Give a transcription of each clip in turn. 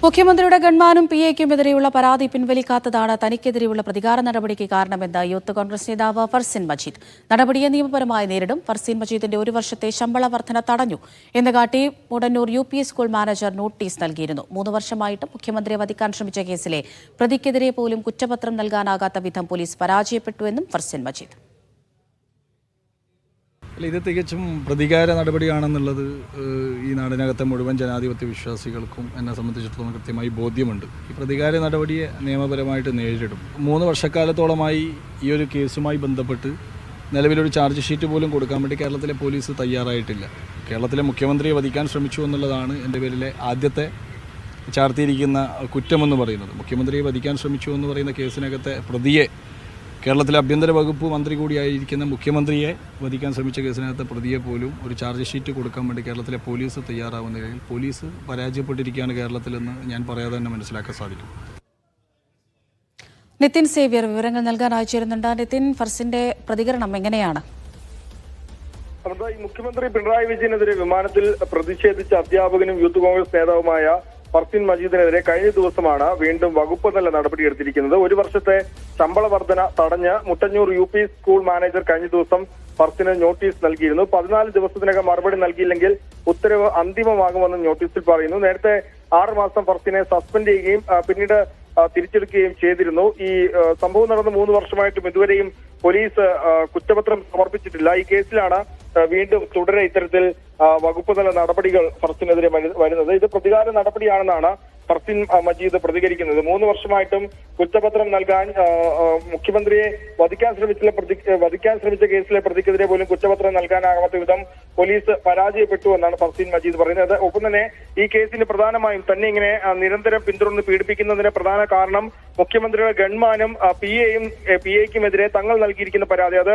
മുഖ്യമന്ത്രിയുടെ ഗൺമാനും പിഎയ്ക്കുമെതിരെയുള്ള പരാതി പിൻവലിക്കാത്തതാണ് തനിക്കെതിരെയുള്ള പ്രതികാര നടപടിക്ക് കാരണമെന്ന് യൂത്ത് കോൺഗ്രസ് നേതാവ് ഫർസിൻ മജീദ്. നടപടിയെ നിയമപരമായി നേരിടും. ഫർസിൻ മജീദിന്റെ 1 വർഷത്തെ ശമ്പള വർധന തടഞ്ഞു എന്ന് കാട്ടി മുടന്നൂർ UP സ്കൂൾ മാനേജർ നോട്ടീസ് നൽകിയിരുന്നു. 3 വർഷമായിട്ടും മുഖ്യമന്ത്രിയെ വധിക്കാൻ ശ്രമിച്ച കേസിലെ പ്രതിക്കെതിരെ പോലും കുറ്റപത്രം നൽകാനാകാത്ത വിധം പോലീസ് പരാജയപ്പെട്ടുവെന്നും ഫർസിൻ മജീദ്. ഇത് തികച്ചും പ്രതികാര നടപടിയാണെന്നുള്ളത് ഈ നാടിനകത്തെ മുഴുവൻ ജനാധിപത്യ വിശ്വാസികൾക്കും എന്നെ സംബന്ധിച്ചിടത്തോളം കൃത്യമായി ബോധ്യമുണ്ട്. ഈ പ്രതികാര നടപടിയെ നിയമപരമായിട്ട് നേരിടും. 3 വർഷക്കാലത്തോളമായി ഈ ഒരു കേസുമായി ബന്ധപ്പെട്ട് നിലവിലൊരു ചാർജ് ഷീറ്റ് പോലും കൊടുക്കാൻ വേണ്ടി കേരളത്തിലെ പോലീസ് തയ്യാറായിട്ടില്ല. കേരളത്തിലെ മുഖ്യമന്ത്രിയെ വധിക്കാൻ ശ്രമിച്ചു എന്നുള്ളതാണ് എൻ്റെ പേരിലെ ആദ്യത്തെ ചാർത്തിയിരിക്കുന്ന കുറ്റമെന്ന് പറയുന്നത്. മുഖ്യമന്ത്രിയെ വധിക്കാൻ ശ്രമിച്ചു എന്ന് പറയുന്ന കേസിനകത്തെ പ്രതിയെ, കേരളത്തിലെ ആഭ്യന്തര വകുപ്പ് മന്ത്രി കൂടിയായിരിക്കുന്ന മുഖ്യമന്ത്രിയെ വധിക്കാൻ ശ്രമിച്ച കേസിനകത്ത് പ്രതിയെ പോലും ഒരു ചാർജ് ഷീറ്റ് കൊടുക്കാൻ വേണ്ടി കേരളത്തിലെ പോലീസ് തയ്യാറാവുന്ന കാര്യത്തിൽ പോലീസ് പരാജയപ്പെട്ടിരിക്കുകയാണ് കേരളത്തിലെന്ന് ഞാൻ പറയാതെ തന്നെ മനസ്സിലാക്കാൻ സാധിക്കും. നിതിൻ സേവ്യർ വിവരങ്ങൾ നൽകാൻ അയച്ചിരുന്നുണ്ട്. നിതിൻ, ഫർസിന്റെ പ്രതികരണം എങ്ങനെയാണ്? മുഖ്യമന്ത്രി പിണറായി വിജയനെതിരെ വിമാനത്തിൽ പ്രതിഷേധിച്ച അധ്യാപകനും യൂത്ത് കോൺഗ്രസ് നേതാവുമായ ഫർസിൻ മജീദിനെതിരെ കഴിഞ്ഞ ദിവസമാണ് വീണ്ടും വകുപ്പ് തല നടപടിയെടുത്തിരിക്കുന്നത്. 1 വർഷത്തെ ശമ്പള വർധന തടഞ്ഞ് മുട്ടന്നൂർ UP സ്കൂൾ മാനേജർ കഴിഞ്ഞ ദിവസം ഫർസിന് നോട്ടീസ് നൽകിയിരുന്നു. 14 ദിവസത്തിനകം മറുപടി നൽകിയില്ലെങ്കിൽ ഉത്തരവ് അന്തിമമാകുമെന്ന് നോട്ടീസിൽ പറയുന്നു. നേരത്തെ 6 മാസം ഫർസിനെ സസ്പെൻഡ് ചെയ്യുകയും പിന്നീട് തിരിച്ചെടുക്കുകയും ചെയ്തിരുന്നു. ഈ സംഭവം നടന്ന് 3 വർഷമായിട്ടും ഇതുവരെയും പോലീസ് കുറ്റപത്രം സമർപ്പിച്ചിട്ടില്ല. ഈ കേസിലാണ് വീണ്ടും തുടരെ ഇത്തരത്തിൽ വകുപ്പ് തല നടപടികൾ ഫർസിനെതിരെ വരുന്നത്. ഇത് പ്രതികാര നടപടിയാണെന്നാണ് ഫർസിൻ മജീദ് പ്രതികരിക്കുന്നത്. 3 വർഷമായിട്ടും കുറ്റപത്രം നൽകാൻ മുഖ്യമന്ത്രിയെ വധിക്കാൻ ശ്രമിച്ച കേസിലെ പ്രതിക്കെതിരെ പോലും കുറ്റപത്രം നൽകാനാകാത്ത വിധം പോലീസ് പരാജയപ്പെട്ടു എന്നാണ് ഫർസിൻ മജീദ് പറയുന്നത്. ഒപ്പം തന്നെ ഈ കേസിന് പ്രധാനമായും തന്നെ ഇങ്ങനെ നിരന്തരം പിന്തുടർന്ന് പീഡിപ്പിക്കുന്നതിന് പ്രധാന കാരണം മുഖ്യമന്ത്രിയുടെ ഗൺമാനും പിഎയ്ക്കുമെതിരെ തങ്ങൾ നൽകിയിരിക്കുന്ന പരാതി. അത്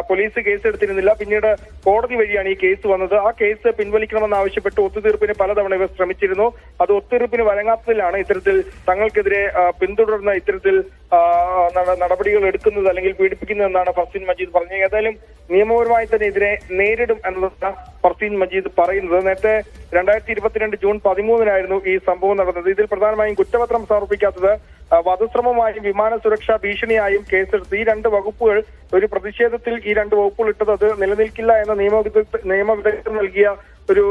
പോലീസ് കേസെടുത്തിരുന്നില്ല. പിന്നീട് കോടതി വഴിയാണ് ഈ കേസ് വന്നത്. ആ കേസ് പിൻവലിക്കണമെന്നാവശ്യപ്പെട്ട് ഒത്തുതീർപ്പിന് പലതവണ ഇവർ ശ്രമിച്ചിരുന്നു. അത് ഒത്തുതീർപ്പിന് വഴങ്ങാത്തതിലാണ് ഇത്തരത്തിൽ തങ്ങൾക്കെതിരെ പിന്തുടർന്ന ഇത്തരത്തിൽ നടപടികൾ എടുക്കുന്നത് അല്ലെങ്കിൽ പീഡിപ്പിക്കുന്നതെന്നാണ് ഫർസിൻ മജീദ് പറഞ്ഞത്. ഏതായാലും നിയമപരമായി തന്നെ ഇതിനെ നേരിടും എന്നതാണ് ഫർസിൻ മജീദ് പറയുന്നത്. നേരത്തെ 2022 ജൂൺ 13-നായിരുന്നു ഈ സംഭവം നടന്നത്. ഇതിൽ പ്രധാനമായും കുറ്റപത്രം സമർപ്പിക്കാത്തത് വധശ്രമമായും വിമാന സുരക്ഷാ ഭീഷണിയായും കേസെടുത്ത് ഈ 2 വകുപ്പുകൾ ഒരു പ്രതിഷേധത്തിൽ ഈ 2 വകുപ്പുകൾ ഇട്ടത് അത് നിലനിൽക്കില്ല എന്ന നിയമവിദഗ്ധർ നൽകിയ ഒരു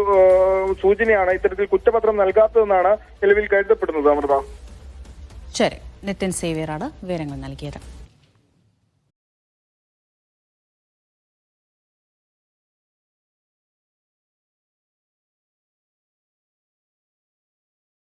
സൂചനയാണ് ഇത്തരത്തിൽ കുറ്റപത്രം നൽകാത്തതെന്നാണ് നിലവിൽ കരുതപ്പെടുന്നത്. അമൃത. ശരി, നിതിൻ സേവ്യറാണ് വിവരങ്ങൾ നൽകിയത്.